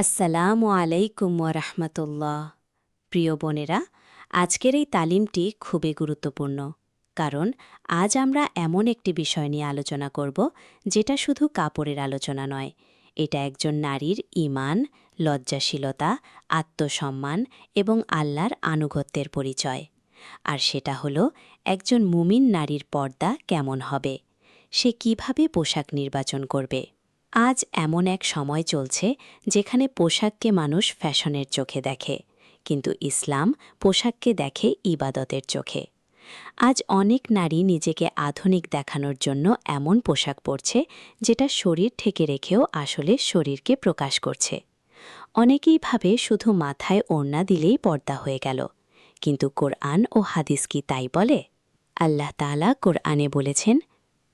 আসসালামু আলাইকুম ওয়ারাহমাতুল্লাহ। প্রিয় বোনেরা, আজকের এই তালিমটি খুবই গুরুত্বপূর্ণ, কারণ আজ আমরা এমন একটি বিষয় নিয়ে আলোচনা করব যেটা শুধু কাপড়ের আলোচনা নয়। এটা একজন নারীর ঈমান, লজ্জাশীলতা, আত্মসম্মান এবং আল্লাহর আনুগত্যের পরিচয়। আর সেটা হলো একজন মুমিন নারীর পর্দা কেমন হবে, সে কিভাবে পোশাক নির্বাচন করবে। আজ এমন এক সময় চলছে যেখানে পোশাককে মানুষ ফ্যাশনের চোখে দেখে, কিন্তু ইসলাম পোশাককে দেখে ইবাদতের চোখে। আজ অনেক নারী নিজেকে আধুনিক দেখানোর জন্য এমন পোশাক পরছে যেটা শরীর ঢেকে রেখেও আসলে শরীরকে প্রকাশ করছে। অনেকেই ভাবে শুধু মাথায় ওড়না দিলেই পর্দা হয়ে গেল, কিন্তু কোরআন ও হাদিস কি তাই বলে? আল্লাহ তাআলা কোরআনে বলেছেন,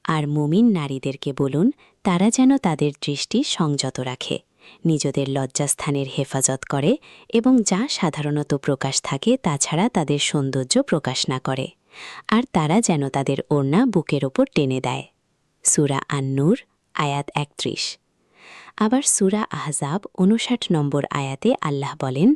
আর মুমিন নারীদেরকে বলুন তারা যেন তাদের দৃষ্টি সংযত রাখে, নিজেদের লজ্জাস্থানের হেফাজত করে এবং যা সাধারণত প্রকাশ থাকে তাছাড়া তাদের সৌন্দর্য প্রকাশ না করে, আর তারা যেন তাদের ওড়না বুকের ওপর টেনে দেয়। সূরা আন-নূর আয়াত ৩১। আবার সূরা আহজাব ৫৯ নম্বর আয়াতে আল্লাহ বলেন,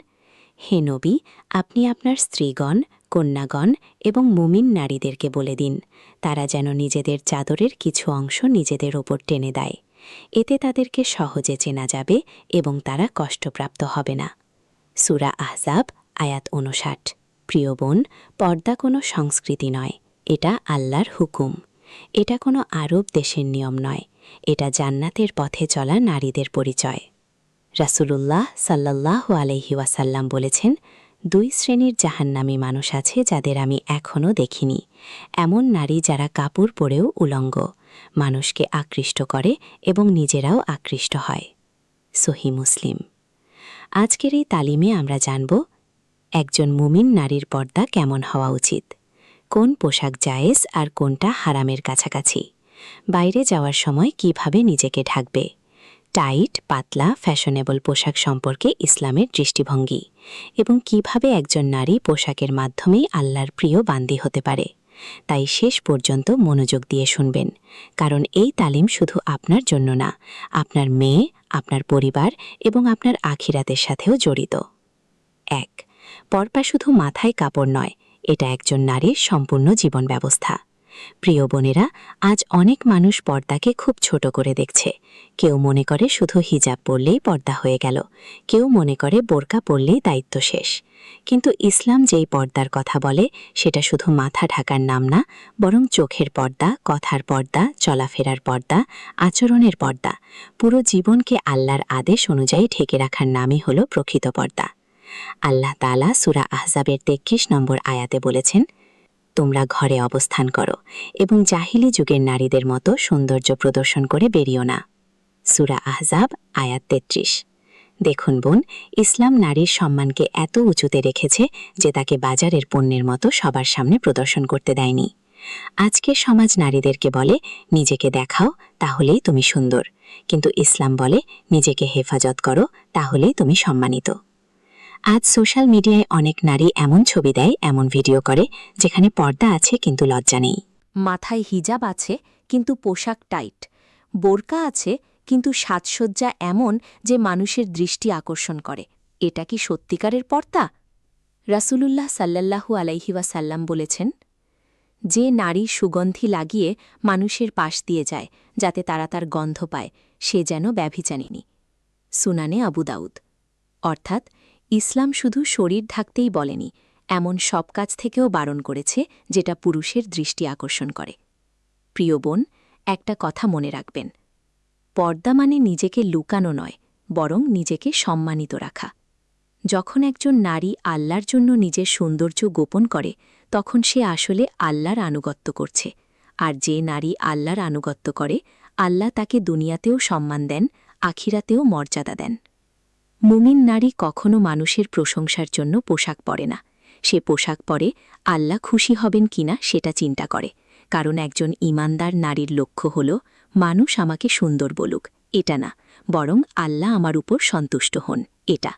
হে নবী, আপনি আপনার স্ত্রীগণ, কন্যাগণ এবং মুমিন নারীদেরকে বলে দিন তারা যেন নিজেদের চাদরের কিছু অংশ নিজেদের ওপর টেনে দেয়, এতে তাদেরকে সহজে চেনা যাবে এবং তারা কষ্টপ্রাপ্ত হবে না। সূরা আহজাব আয়াত ৫৯। প্রিয় বোন, পর্দা কোনো সংস্কৃতি নয়, এটা আল্লাহর হুকুম। এটা কোনো আরব দেশের নিয়ম নয়, এটা জান্নাতের পথে চলা নারীদের পরিচয়। রাসূলুল্লাহ সাল্লাল্লাহু আলাইহি ওয়াসাল্লাম বলেছেন, ২ শ্রেণীর জাহান্নামী মানুষ আছে যাদের আমি এখনও দেখিনি। এমন নারী যারা কাপড় পরেও উলঙ্গ, মানুষকে আকৃষ্ট করে এবং নিজেরাও আকৃষ্ট হয়। সহিহ মুসলিম। আজকের এই তালিমে আমরা জানব একজন মুমিন নারীর পর্দা কেমন হওয়া উচিত, কোন পোশাক জায়েজ আর কোনটা হারামের কাছাকাছি, বাইরে যাওয়ার সময় কিভাবে নিজেকে ঢাকবে, টাইট, পাতলা, ফ্যাশনেবল পোশাক সম্পর্কে ইসলামের দৃষ্টিভঙ্গি, এবং কিভাবে একজন নারী পোশাকের মাধ্যমেই আল্লাহর প্রিয় বান্দী হতে পারে। তাই শেষ পর্যন্ত মনোযোগ দিয়ে শুনবেন, কারণ এই তালিম শুধু আপনার জন্য না, আপনার মেয়ে, আপনার পরিবার এবং আপনার আখিরাতের সাথেও জড়িত। ১. পর্দা শুধু মাথায় কাপড় নয়, এটা একজন নারীর সম্পূর্ণ জীবন ব্যবস্থা। প্রিয় বোনেরা, আজ অনেক মানুষ পর্দাকে খুব ছোট করে দেখছে। কেউ মনে করে শুধু হিজাব পরলেই পর্দা হয়ে গেল, কেউ মনে করে বোরকা পরলেই দায়িত্ব শেষ। কিন্তু ইসলাম যেই পর্দার কথা বলে সেটা শুধু মাথা ঢাকার নাম না, বরং চোখের পর্দা, কথার পর্দা, চলাফেরার পর্দা, আচরণের পর্দা, পুরো জীবনকে আল্লাহর আদেশ অনুযায়ী ঢেকে রাখার নামই হল প্রকৃত পর্দা। আল্লাহ তাআলা সূরা আহজাবের ৩৩ নম্বর আয়াতে বলেছেন, তোমরা ঘরে অবস্থান করো এবং জাহিলি যুগের নারীদের মতো সৌন্দর্য প্রদর্শন করে বেরিও না। সূরা আহজাব আয়াত ৩৩। দেখুন বোন, ইসলাম নারীর সম্মানকে এত উঁচুতে রেখেছে যে তাকে বাজারের পণ্যের মতো সবার সামনে প্রদর্শন করতে দেয়নি। আজকের সমাজ নারীদেরকে বলে, নিজেকে দেখাও, তাহলেই তুমি সুন্দর, কিন্তু ইসলাম বলে, নিজেকে হেফাজত করো, তাহলেই তুমি সম্মানিত। আজ সোশ্যাল মিডিয়ায় অনেক নারী এমন ছবি দেয়, এমন ভিডিও করে যেখানে পর্দা আছে কিন্তু লজ্জা নেই। মাথায় হিজাব আছে কিন্তু পোশাক টাইট, বোরকা আছে কিন্তু সাজসজ্জা এমন যে মানুষের দৃষ্টি আকর্ষণ করে। এটা কি সত্যিকারের পর্দা? রাসূলুল্লাহ সাল্লাল্লাহু আলাইহি ওয়াসাল্লাম বলেছেন, যে নারী সুগন্ধি লাগিয়ে মানুষের পাশ দিয়ে যায় যাতে তারা তার গন্ধ পায়, সে যেন ব্যভিচারিণী। সুনানে আবু দাউদ। অর্থাৎ ইসলাম শুধু শরীর ঢাকতেই বলেনি, এমন সব কাজ থেকেও বারণ করেছে যেটা পুরুষের দৃষ্টি আকর্ষণ করে। প্রিয় বোন, একটা কথা মনে রাখবেন, পর্দা মানে নিজেকে লুকানো নয়, বরং নিজেকে সম্মানিত রাখা। যখন একজন নারী আল্লাহর জন্য নিজের সৌন্দর্য গোপন করে, তখন সে আসলে আল্লাহর আনুগত্য করছে। আর যে নারী আল্লাহর আনুগত্য করে, আল্লাহ তাকে দুনিয়াতেও সম্মান দেন, আখিরাতেও মর্যাদা দেন। মুমিন নারী কখনো মানুষের প্রশংসার জন্য পোশাক পরে না, সে পোশাক পরে আল্লাহ খুশি হবেন কিনা সেটা চিন্তা করে। কারণ একজন ঈমানদার নারীর লক্ষ্য হল, মানুষ আমাকে সুন্দর বলুক, এটা না, বরং আল্লাহ আমার উপর সন্তুষ্ট হন, এটা।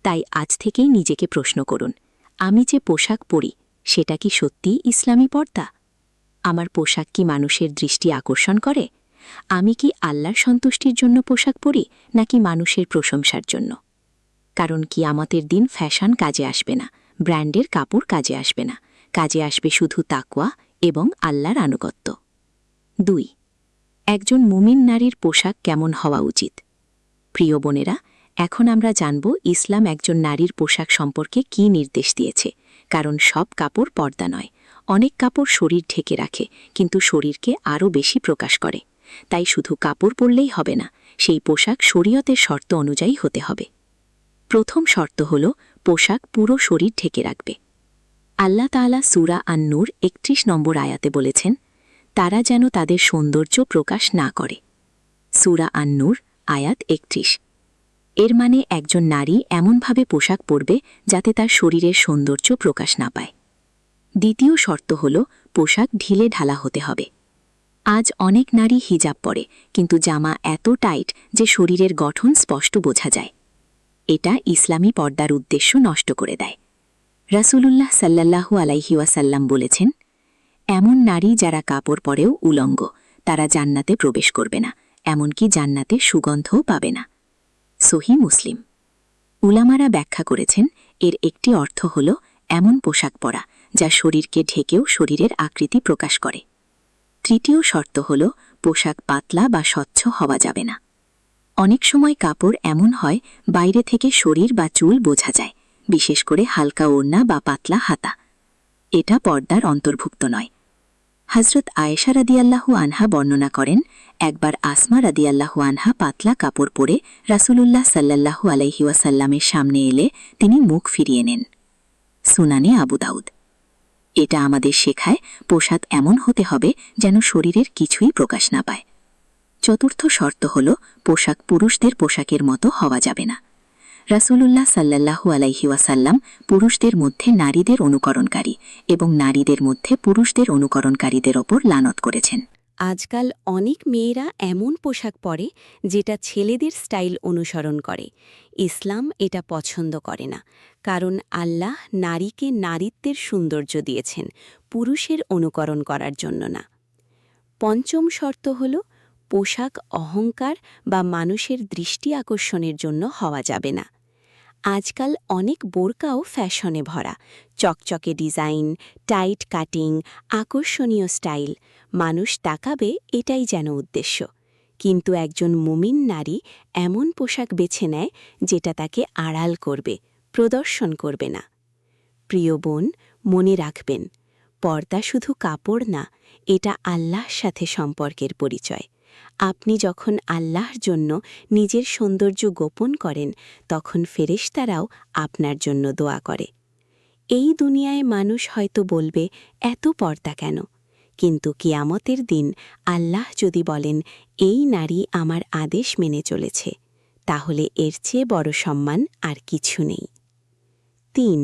তাই আজ থেকেই নিজেকে প্রশ্ন করুন, আমি যে পোশাক পরি সেটা কি সত্যিই ইসলামী পর্দা? আমার পোশাক কি মানুষের দৃষ্টি আকর্ষণ করে? আমি কি আল্লাহর সন্তুষ্টির জন্য পোশাক পরি নাকি মানুষের প্রশংসার জন্য? কারণ কিয়ামতের দিন ফ্যাশন কাজে আসবে না, ব্র্যান্ডের কাপড় কাজে আসবে না, কাজে আসবে শুধু তাকওয়া এবং আল্লাহর আনুগত্য। 2. একজন মুমিন নারীর পোশাক কেমন হওয়া উচিত? প্রিয় বোনেরা, এখন আমরা জানব ইসলাম একজন নারীর পোশাক সম্পর্কে কী নির্দেশ দিয়েছে। কারণ সব কাপড় পর্দা নয়, অনেক কাপড় শরীর ঢেকে রাখে কিন্তু শরীরকে আরও বেশি প্রকাশ করে। তাই শুধু কাপড় পরলেই হবে না, সেই পোশাক শরীয়তের শর্ত অনুযায়ী হতে হবে। প্রথম শর্ত হল পোশাক পুরো শরীর ঢেকে রাখবে। আল্লাহ তাআলা সূরা আন-নূর ৩১ নম্বর আয়াতে বলেছেন, তারা যেন তাদের সৌন্দর্য প্রকাশ না করে। সূরা আন-নূর আয়াত ৩১। এর মানে একজন নারী এমনভাবে পোশাক পরবে যাতে তার শরীরের সৌন্দর্য প্রকাশ না পায়। দ্বিতীয় শর্ত হল পোশাক ঢিলে ঢালা হতে হবে। আজ অনেক নারী হিজাব পরে কিন্তু জামা এত টাইট যে শরীরের গঠন স্পষ্ট বোঝা যায়। এটা ইসলামী পর্দার উদ্দেশ্য নষ্ট করে দেয়। রাসূলুল্লাহ সাল্লাল্লাহু আলাইহি ওয়াসাল্লাম বলেছেন, এমন নারী যারা কাপড় পরেও উলঙ্গ, তারা জান্নাতে প্রবেশ করবে না, এমনকি জান্নাতে সুগন্ধও পাবে না। সহিহ মুসলিম। উলামারা ব্যাখ্যা করেছেন, এর একটি অর্থ হল এমন পোশাক পরা যা শরীরকে ঢেকেও শরীরের আকৃতি প্রকাশ করে। তৃতীয় শর্ত হল পোশাক পাতলা বা স্বচ্ছ হওয়া যাবে না। অনেক সময় কাপড় এমন হয় বাইরে থেকে শরীর বা চুল বোঝা যায়, বিশেষ করে হালকা ওড়না বা পাতলা হাতা। এটা পর্দার অন্তর্ভুক্ত নয়। হযরত আয়েশা রাদিয়াল্লাহু আনহা বর্ণনা করেন, একবার আসমা রাদিয়াল্লাহু আনহা পাতলা কাপড় পরে রাসূলুল্লাহ সাল্লাল্লাহু আলাইহি ওয়াসাল্লামের সামনে এলে তিনি মুখ ফিরিয়ে নেন। সুনানে আবু দাউদ। এটা আমাদের শেখায় পোশাক এমন হতে হবে যেন শরীরের কিছুই প্রকাশ না পায়। চতুর্থ শর্ত হল পোশাক পুরুষদের পোশাকের মতো হওয়া যাবে না। রাসূলুল্লাহ সাল্লাল্লাহু আলাইহি ওয়াসাল্লাম পুরুষদের মধ্যে নারীদের অনুকরণকারী এবং নারীদের মধ্যে পুরুষদের অনুকরণকারীদের ওপর লানত করেছেন। আজকাল অনেক মেয়েরা এমন পোশাক পরে যেটা ছেলেদের স্টাইল অনুসরণ করে। ইসলাম এটা পছন্দ করে না, কারণ আল্লাহ নারীকে নারীত্বের সৌন্দর্য দিয়েছেন, পুরুষের অনুকরণ করার জন্য না। পঞ্চম শর্ত হল পোশাক অহংকার বা মানুষের দৃষ্টি আকর্ষণের জন্য হওয়া যাবে না। আজকাল অনেক বোরকাও ফ্যাশনে ভরা, চকচকে ডিজাইন, টাইট কাটিং, আকর্ষণীয় স্টাইল। মানুষ তাকাবে, এটাই যেন উদ্দেশ্য। কিন্তু একজন মুমিন নারী এমন পোশাক বেছে নেয় যেটা তাকে আড়াল করবে, প্রদর্শন করবে না। প্রিয় বোন, মনে রাখবেন, পর্দা শুধু কাপড় না, এটা আল্লাহর সাথে সম্পর্কের পরিচয়। আপনি যখন আল্লাহর জন্য নিজের সৌন্দর্য গোপন করেন, তখন ফেরেশতারাও আপনার জন্য দোয়া করে। এই দুনিয়ায় মানুষ হয়তো বলবে, এত পর্দা কেন? কিন্তু কিয়ামতের দিন আল্লাহ যদি বলেন, এই নারী আমার আদেশ মেনে চলেছে, তাহলে এর চেয়ে বড় সম্মান আর কিছু নেই। 3.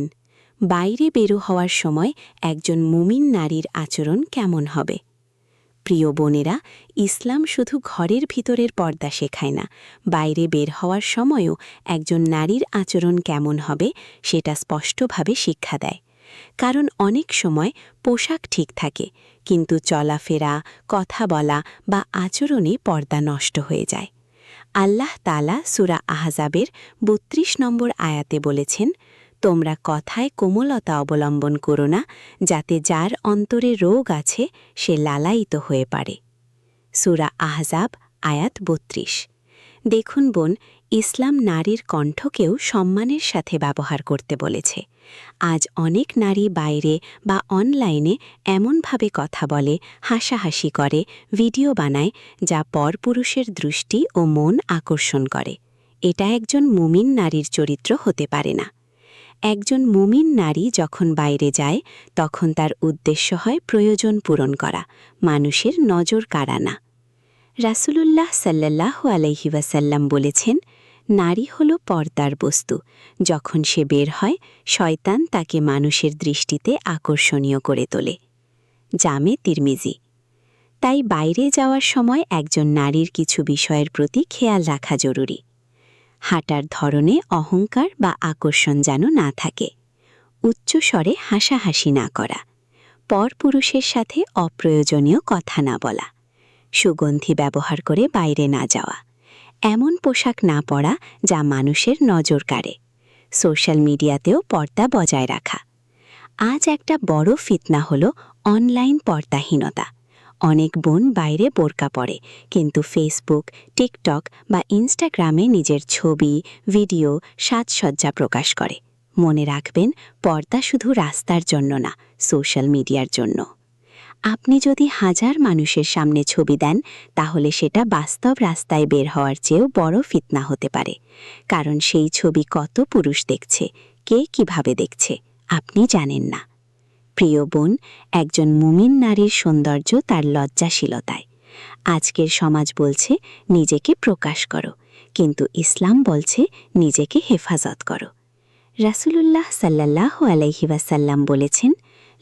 বাইরে বেরো হওয়ার সময় একজন মুমিন নারীর আচরণ কেমন হবে? প্রিয় বোনেরা, ইসলাম শুধু ঘরের ভিতরের পর্দা শেখায় না, বাইরে বের হওয়ার সময়ও একজন নারীর আচরণ কেমন হবে সেটা স্পষ্টভাবে শিক্ষা দেয়। কারণ অনেক সময় পোশাক ঠিক থাকে, কিন্তু চলাফেরা, কথা বলা বা আচরণে পর্দা নষ্ট হয়ে যায়। আল্লাহ তাআলা সূরা আহজাবের ৩২ নম্বর আয়াতে বলেছেন, তোমরা কথায় কোমলতা অবলম্বন করো না, যাতে যার অন্তরে রোগ আছে সে লালায়িত হয়ে পারে। সূরা আহজাব আয়াত ৩২। দেখুন বোন, ইসলাম নারীর কণ্ঠকেও সম্মানের সাথে ব্যবহার করতে বলেছে। আজ অনেক নারী বাইরে বা অনলাইনে এমনভাবে কথা বলে, হাসাহাসি করে, ভিডিও বানায়, যা পরপুরুষের দৃষ্টি ও মন আকর্ষণ করে। এটা একজন মুমিন নারীর চরিত্র হতে পারে না। একজন মুমিন নারী যখন বাইরে যায়, তখন তার উদ্দেশ্য হয় প্রয়োজন পূরণ করা, মানুষের নজর কাড়া না। রাসূলুল্লাহ সাল্লাল্লাহু আলাইহি ওয়াসাল্লাম বলেছেন, নারী হল পর্দার বস্তু। যখন সে বের হয়, শয়তান তাকে মানুষের দৃষ্টিতে আকর্ষণীয় করে তোলে। জামে তিরমিজি। তাই বাইরে যাওয়ার সময় একজন নারীর কিছু বিষয়ের প্রতি খেয়াল রাখা জরুরি। হাঁটার ধরনে অহংকার বা আকর্ষণ যেন না থাকে। উচ্চস্বরে হাসাহাসি না করা। পরপুরুষের সাথে অপ্রয়োজনীয় কথা না বলা। সুগন্ধি ব্যবহার করে বাইরে না যাওয়া, এমন পোশাক না পরা যা মানুষের নজর কাড়ে, সোশ্যাল মিডিয়াতেও পর্দা বজায় রাখা। আজ একটা বড় ফিতনা হলো অনলাইন পর্দাহীনতা। অনেক বোন বাইরে বোরকা পরে, কিন্তু ফেসবুক, টিকটক বা ইনস্টাগ্রামে নিজের ছবি, ভিডিও, সাজসজ্জা প্রকাশ করে। মনে রাখবেন, পর্দা শুধু রাস্তার জন্য না, সোশ্যাল মিডিয়ার জন্য। আপনি যদি হাজার মানুষের সামনে ছবি দেন, তাহলে সেটা বাস্তব রাস্তায় বের হওয়ার চেয়েও বড় ফিতনা হতে পারে। কারণ সেই ছবি কত পুরুষ দেখছে, কে কিভাবে দেখছে, আপনি জানেন না। প্রিয় বোন, একজন মুমিন নারীর সৌন্দর্য তার লজ্জাশীলতায়। আজকের সমাজ বলছে নিজেকে প্রকাশ করো, কিন্তু ইসলাম বলছে নিজেকে হেফাজত করো। রাসূলুল্লাহ সাল্লাল্লাহু আলাইহি ওয়াসাল্লাম বলেছেন,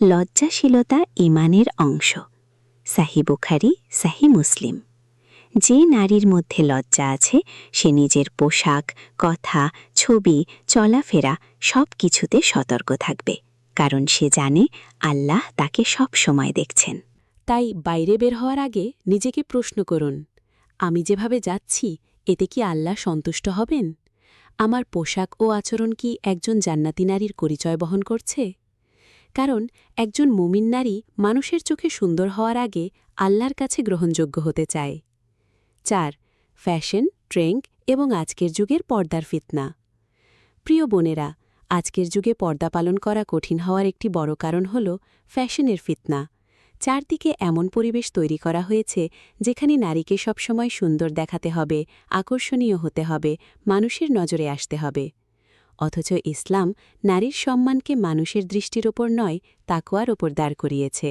লজ্জাশীলতা ঈমানের অংশ। সাহিহ বুখারী, সাহিহ মুসলিম। যে নারীর মধ্যে লজ্জা আছে, সে নিজের পোশাক, কথা, ছবি, চলাফেরা সব কিছুতে সতর্ক থাকবে, কারণ সে জানে আল্লাহ তাকে সব সময় দেখছেন। তাই বাইরে বের হওয়ার আগে নিজেকে প্রশ্ন করুন, আমি যেভাবে যাচ্ছি এতে কি আল্লাহ সন্তুষ্ট হবেন? আমার পোশাক ও আচরণ কি একজন জান্নাতি নারীর পরিচয় বহন করছে? কারণ একজন মুমিন নারী মানুষের চোখে সুন্দর হওয়ার আগে আল্লাহর কাছে গ্রহণযোগ্য হতে চায়। 4. ফ্যাশন, ট্রেন্ড এবং আজকের যুগের পর্দার ফিতনা। প্রিয় বোনেরা, আজকের যুগে পর্দা পালন করা কঠিন হওয়ার একটি বড় কারণ হল ফ্যাশনের ফিতনা। চারদিকে এমন পরিবেশ তৈরি করা হয়েছে যেখানে নারীকে সবসময় সুন্দর দেখাতে হবে, আকর্ষণীয় হতে হবে, মানুষের নজরে আসতে হবে। অথচ ইসলাম নারীর সম্মানকে মানুষের দৃষ্টির ওপর নয়, তাকওয়ার ওপর দাঁড় করিয়েছে।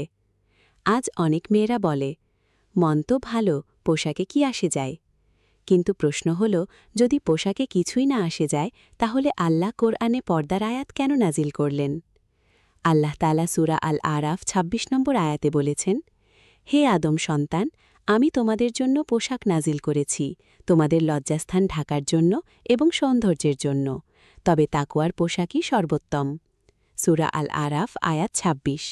আজ অনেক মেয়েরা বলে, মন তো ভালো, পোশাকে কি আসে যায়? কিন্তু প্রশ্ন হল, যদি পোশাকে কিছুই না আসে যায়, তাহলে আল্লাহ কোরআনে পর্দার আয়াত কেন নাজিল করলেন? আল্লাহ তাআলা সূরা আল আরাফ ২৬ নম্বর আয়াতে বলেছেন, হে আদম সন্তান, আমি তোমাদের জন্য পোশাক নাজিল করেছি, তোমাদের লজ্জাস্থান ঢাকার জন্য এবং সৌন্দর্যের জন্য, তবে তাকওয়ার পোশাকই সর্বোত্তম। সূরা আল আরাফ আয়াত ২৬।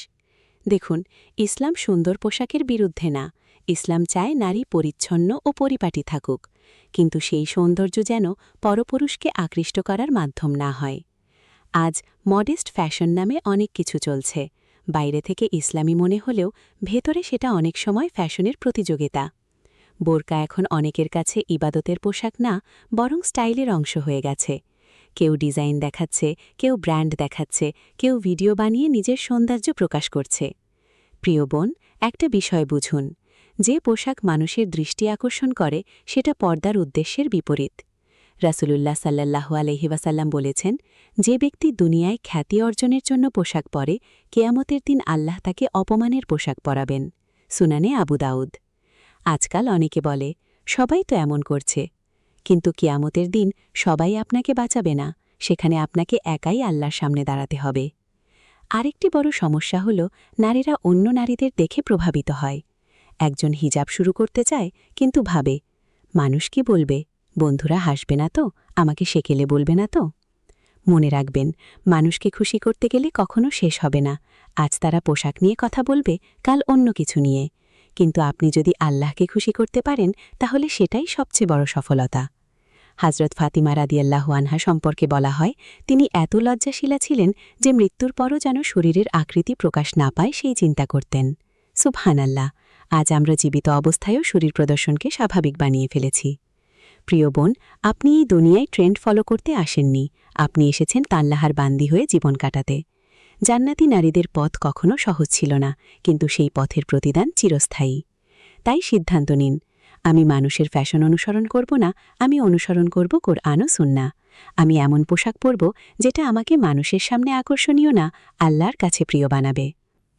দেখুন, ইসলাম সুন্দর পোশাকের বিরুদ্ধে না, ইসলাম চায় নারী পরিচ্ছন্ন ও পরিপাটি থাকুক, কিন্তু সেই সৌন্দর্য যেন পরপুরুষকে আকৃষ্ট করার মাধ্যম না হয়। আজ মডেস্ট ফ্যাশন নামে অনেক কিছু চলছে, বাইরে থেকে ইসলামী মনে হলেও ভেতরে সেটা অনেক সময় ফ্যাশনের প্রতিযোগিতা। বোরকা এখন অনেকের কাছে ইবাদতের পোশাক না, বরং স্টাইলের অংশ হয়ে গেছে। কেউ ডিজাইন দেখাচ্ছে, কেউ ব্র্যান্ড দেখাচ্ছে, কেউ ভিডিও বানিয়ে নিজের সৌন্দর্য প্রকাশ করছে। প্রিয় বোন, একটা বিষয় বুঝুন, যে পোশাক মানুষের দৃষ্টি আকর্ষণ করে সেটা পর্দার উদ্দেশ্যের বিপরীত। রাসূলুল্লাহ সাল্লাল্লাহু আলাইহি ওয়াসাল্লাম বলেছেন, যে ব্যক্তি দুনিয়ায় খ্যাতি অর্জনের জন্য পোশাক পরে, কিয়ামতের দিন আল্লাহ তাকে অপমানের পোশাক পরাবেন। সুনানে আবু দাউদ। আজকাল অনেকে বলে, সবাই তো এমন করছে, কিন্তু কিয়ামতের দিন সবাই আপনাকে বাঁচাবে না, সেখানে আপনাকে একাই আল্লাহর সামনে দাঁড়াতে হবে। আরেকটি বড় সমস্যা হল, নারীরা অন্য নারীদের দেখে প্রভাবিত হয়। একজন হিজাব শুরু করতে চায়, কিন্তু ভাবে, মানুষ কি বলবে? বন্ধুরা হাসবে না তো? আমাকে সেকেলে বলবে না তো? মনে রাখবেন, মানুষকে খুশি করতে গেলে কখনো শেষ হবে না। আজ তারা পোশাক নিয়ে কথা বলবে, কাল অন্য কিছু নিয়ে। কিন্তু আপনি যদি আল্লাহকে খুশি করতে পারেন, তাহলে সেটাই সবচেয়ে বড় সফলতা। হযরত ফাতিমা রাদিয়াল্লাহু আনহা সম্পর্কে বলা হয়, তিনি এত লজ্জাশীলা ছিলেন যে মৃত্যুর পরও যেন শরীরের আকৃতি প্রকাশ না পায় সেই চিন্তা করতেন। সুবহানাল্লাহ, আজ আমরা জীবিত অবস্থায়ও শরীর প্রদর্শনকে স্বাভাবিক বানিয়ে ফেলেছি। প্রিয় বোন, আপনি এই দুনিয়ায় ট্রেন্ড ফলো করতে আসেননি, আপনি এসেছেন আল্লাহর বান্দি হয়ে জীবন কাটাতে। জান্নাতি নারীদের পথ কখনো সহজ ছিল না, কিন্তু সেই পথের প্রতিদান চিরস্থায়ী। তাই সিদ্ধান্ত নিন, আমি মানুষের ফ্যাশন অনুসরণ করব না, আমি অনুসরণ করব কোরআন ও সুন্নাহ। আমি এমন পোশাক পরব যেটা আমাকে মানুষের সামনে আকর্ষণীয় না, আল্লাহর কাছে প্রিয় বানাবে।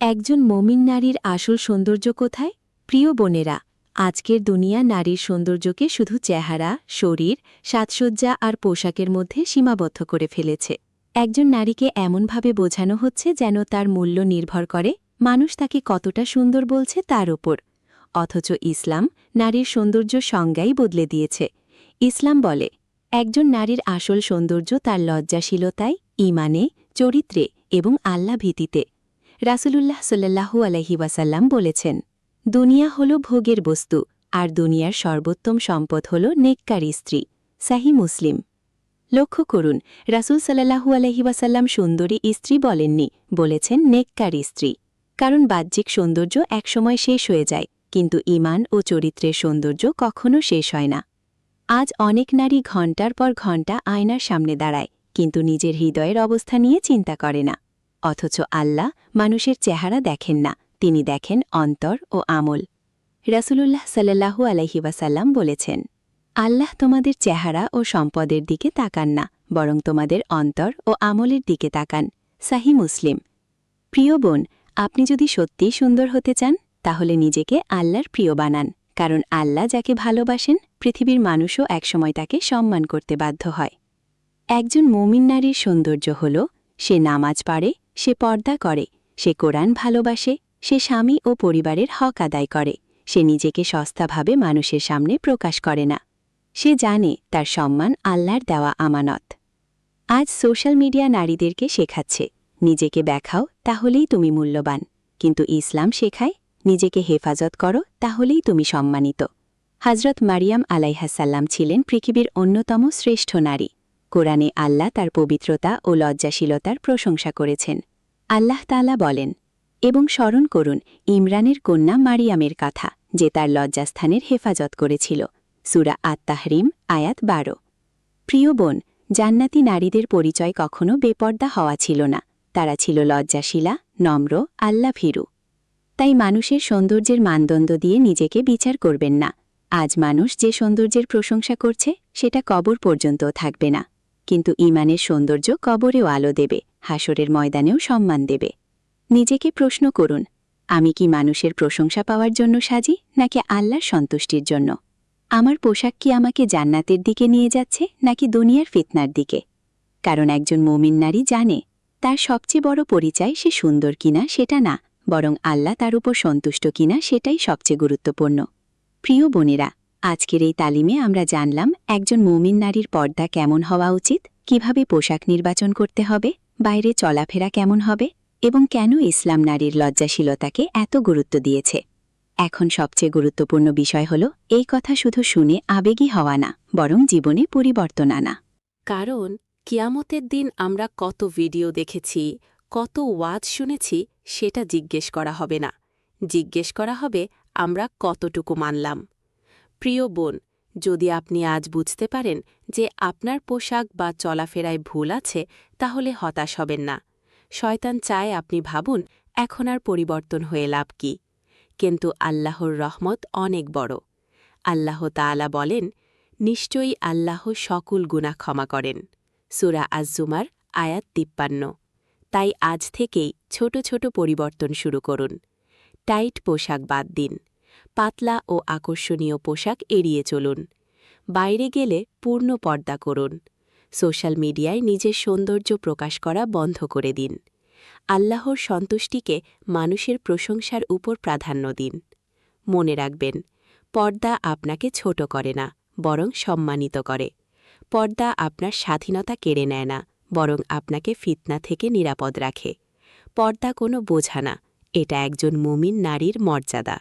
একজন মমিন নারীর আসল সৌন্দর্য কোথায়? প্রিয় বোনেরা, আজকের দুনিয়া নারীর সৌন্দর্যকে শুধু চেহারা, শরীর, সাজসজ্জা আর পোশাকের মধ্যে সীমাবদ্ধ করে ফেলেছে। একজন নারীকে এমনভাবে বোঝানো হচ্ছে যেন তার মূল্য নির্ভর করে মানুষ তাকে কতটা সুন্দর বলছে তার ওপর। অথচ ইসলাম নারীর সৌন্দর্য সংজ্ঞাই বদলে দিয়েছে। ইসলাম বলে, একজন নারীর আসল সৌন্দর্য তার লজ্জাশীলতায়, ঈমানে, চরিত্রে এবং আল্লাহ ভীতিতে। রাসূলুল্লাহ সাল্লাল্লাহু আলাইহি ওয়াসাল্লাম বলেছেন, দুনিয়া হল ভোগের বস্তু, আর দুনিয়ার সর্বোত্তম সম্পদ হল নেককার স্ত্রী। সাহি মুসলিম। লক্ষ্য করুন, রাসূল সাল্লাল্লাহু আলাইহি ওয়াসাল্লাম সুন্দরী স্ত্রী বলেননি, বলেছেন নেককার স্ত্রী। কারণ বাহ্যিক সৌন্দর্য একসময় শেষ হয়ে যায়, কিন্তু ঈমান ও চরিত্রের সৌন্দর্য কখনো শেষ হয় না। আজ অনেক নারী ঘণ্টার পর ঘণ্টা আয়নার সামনে দাঁড়ায়, কিন্তু নিজের হৃদয়ের অবস্থা নিয়ে চিন্তা করে না। অথচ আল্লাহ মানুষের চেহারা দেখেন না, তিনি দেখেন অন্তর ও আমল। রাসূলুল্লাহ সাল্লাল্লাহু আলাইহি ওয়াসাল্লাম বলেছেন, আল্লাহ তোমাদের চেহারা ও সম্পদের দিকে তাকান না, বরং তোমাদের অন্তর ও আমলের দিকে তাকান। সাহি মুসলিম। প্রিয় বোন, আপনি যদি সত্যিই সুন্দর হতে চান, তাহলে নিজেকে আল্লাহর প্রিয় বানান। কারণ আল্লাহ যাকে ভালোবাসেন, পৃথিবীর মানুষও একসময় তাকে সম্মান করতে বাধ্য হয়। একজন মুমিন নারীর সৌন্দর্য হল, সে নামাজ পড়ে, সে পর্দা করে, সে কোরআন ভালোবাসে, সে স্বামী ও পরিবারের হক আদায় করে, সে নিজেকে সস্তাভাবে মানুষের সামনে প্রকাশ করে না। সে জানে তার সম্মান আল্লাহর দেওয়া আমানত। আজ সোশ্যাল মিডিয়া নারীদেরকে শেখাচ্ছে, নিজেকে দেখাও, তাহলেই তুমি মূল্যবান। কিন্তু ইসলাম শেখায়, নিজেকে হেফাজত করো, তাহলেই তুমি সম্মানিত। হযরত মারিয়াম আলাইহাসাল্লাম ছিলেন পৃথিবীর অন্যতম শ্রেষ্ঠ নারী। কোরআনে আল্লাহ তার পবিত্রতা ও লজ্জাশীলতার প্রশংসা করেছেন। আল্লাহ তাআলা বলেন, এবং স্মরণ করুন ইমরানের কন্যা মারিয়ামের কথা, যে তার লজ্জাস্থানের হেফাজত করেছিল। সূরা আত-তাহরিম, আয়াত 12। প্রিয় বোন, জান্নাতি নারীদের পরিচয় কখনো বেপর্দা হওয়া ছিল না। তারা ছিল লজ্জাশীলা, নম্র, আল্লাভীরু। তাই মানুষের সৌন্দর্যের মানদণ্ড দিয়ে নিজেকে বিচার করবেন না। আজ মানুষ যে সৌন্দর্যের প্রশংসা করছে, সেটা কবর পর্যন্তও থাকবে না। কিন্তু ঈমানের সৌন্দর্য কবরেও আলো দেবে, হাসরের ময়দানেও সম্মান দেবে। নিজেকে প্রশ্ন করুন, আমি কি মানুষের প্রশংসা পাওয়ার জন্য সাজি, নাকি আল্লাহর সন্তুষ্টির জন্য? আমার পোশাক কি আমাকে জান্নাতের দিকে নিয়ে যাচ্ছে, নাকি দুনিয়ার ফিতনার দিকে? কারণ একজন মুমিন নারী জানে, তার সবচেয়ে বড় পরিচয় সে সুন্দর কিনা সেটা না, বরং আল্লাহ তার উপর সন্তুষ্ট কিনা সেটাই সবচেয়ে গুরুত্বপূর্ণ। প্রিয় বোনেরা, আজকের এই তালিমে আমরা জানলাম একজন মুমিন নারীর পর্দা কেমন হওয়া উচিত, কিভাবে পোশাক নির্বাচন করতে হবে, বাইরে চলাফেরা কেমন হবে, এবং কেন ইসলাম নারীর লজ্জাশীলতাকে এত গুরুত্ব দিয়েছে। এখন সবচেয়ে গুরুত্বপূর্ণ বিষয় হল, এই কথা শুধু শুনে আবেগী হওয়া না, বরং জীবনে পরিবর্তন আনা। কারণ কিয়ামতের দিন আমরা কত ভিডিও দেখেছি, কত ওয়াজ শুনেছি, সেটা জিজ্ঞেস করা হবে না। জিজ্ঞেস করা হবে আমরা কতটুকু মানলাম। প্রিয় বোন, যদি আপনি আজ বুঝতে পারেন যে আপনার পোশাক বা চলাফেরায় ভুল আছে, তাহলে হতাশ হবেন না। শয়তান চায় আপনি ভাবুন এখন আর পরিবর্তন হয়ে লাভ কি। কিন্তু আল্লাহর রহমত অনেক বড়। আল্লাহ তাআলা বলেন, নিশ্চয়ই আল্লাহ সকল গুনাহ ক্ষমা করেন। সূরা আজ-জুমার, আয়াত 53। তাই আজ থেকেই ছোট ছোট পরিবর্তন শুরু করুন। টাইট পোশাক বাদ দিন। পাতলা ও আকর্ষণীয় পোশাক এড়িয়ে চলুন। বাইরে গেলে পূর্ণ পর্দা করুন। সোশ্যাল মিডিয়ায় নিজের সৌন্দর্য প্রকাশ করা বন্ধ করে দিন। আল্লাহর সন্তুষ্টিকে মানুষের প্রশংসার উপর প্রাধান্য দিন। মনে রাখবেন, পর্দা আপনাকে ছোট করে না, বরং সম্মানিত করে। পর্দা আপনার স্বাধীনতা কেড়ে নেয় না, বরং আপনাকে ফিতনা থেকে নিরাপদ রাখে। পর্দা কোনো বোঝা না, এটা একজন মুমিন নারীর মর্যাদা।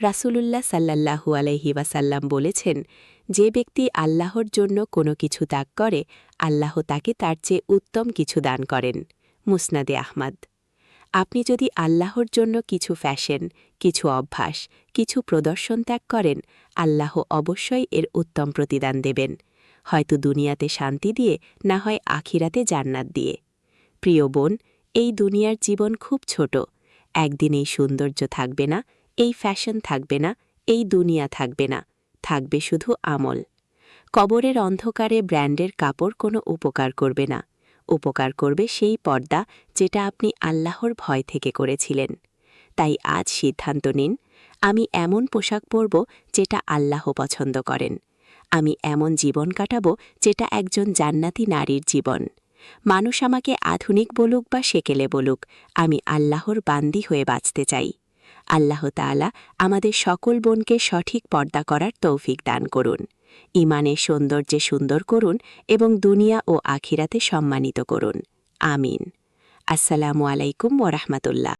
রাসূলুল্লাহ সাল্লাল্লাহু আলাইহি ওয়াসাল্লাম বলেছেন, যে ব্যক্তি আল্লাহর জন্য কোনো কিছু ত্যাগ করে, আল্লাহ তাকে তার চেয়ে উত্তম কিছু দান করেন। মুসনাদে আহমদ। আপনি যদি আল্লাহর জন্য কিছু ফ্যাশন, কিছু অভ্যাস, কিছু প্রদর্শন ত্যাগ করেন, আল্লাহ অবশ্যই এর উত্তম প্রতিদান দেবেন, হয়তো দুনিয়াতে শান্তি দিয়ে, না হয় আখিরাতে জান্নাত দিয়ে। প্রিয় বোন, এই দুনিয়ার জীবন খুব ছোট। একদিন এই সৌন্দর্য থাকবে না, এই ফ্যাশন থাকবে না, এই দুনিয়া থাকবে না, থাকবে শুধু আমল। কবরের অন্ধকারে ব্র্যান্ডের কাপড় কোনো উপকার করবে না। উপকার করবে সেই পর্দা যেটা আপনি আল্লাহর ভয় থেকে করেছিলেন। তাই আজ সিদ্ধান্ত নিন, আমি এমন পোশাক পরব যেটা আল্লাহ পছন্দ করেন। আমি এমন জীবন কাটাবো যেটা একজন জান্নাতি নারীর জীবন। মানুষ আমাকে আধুনিক বলুক বা সেকেলে বলুক, আমি আল্লাহর বান্দি হয়ে বাঁচতে চাই। আল্লাহ তাআলা আমাদের সকল বোনকে সঠিক পর্দা করার তৌফিক দান করুন। ঈমানের সৌন্দর্যে সুন্দর করুন এবং দুনিয়া ও আখিরাতে সম্মানিত করুন। আমিন। আসসালামু আলাইকুম ওয়া রাহমাতুল্লাহ।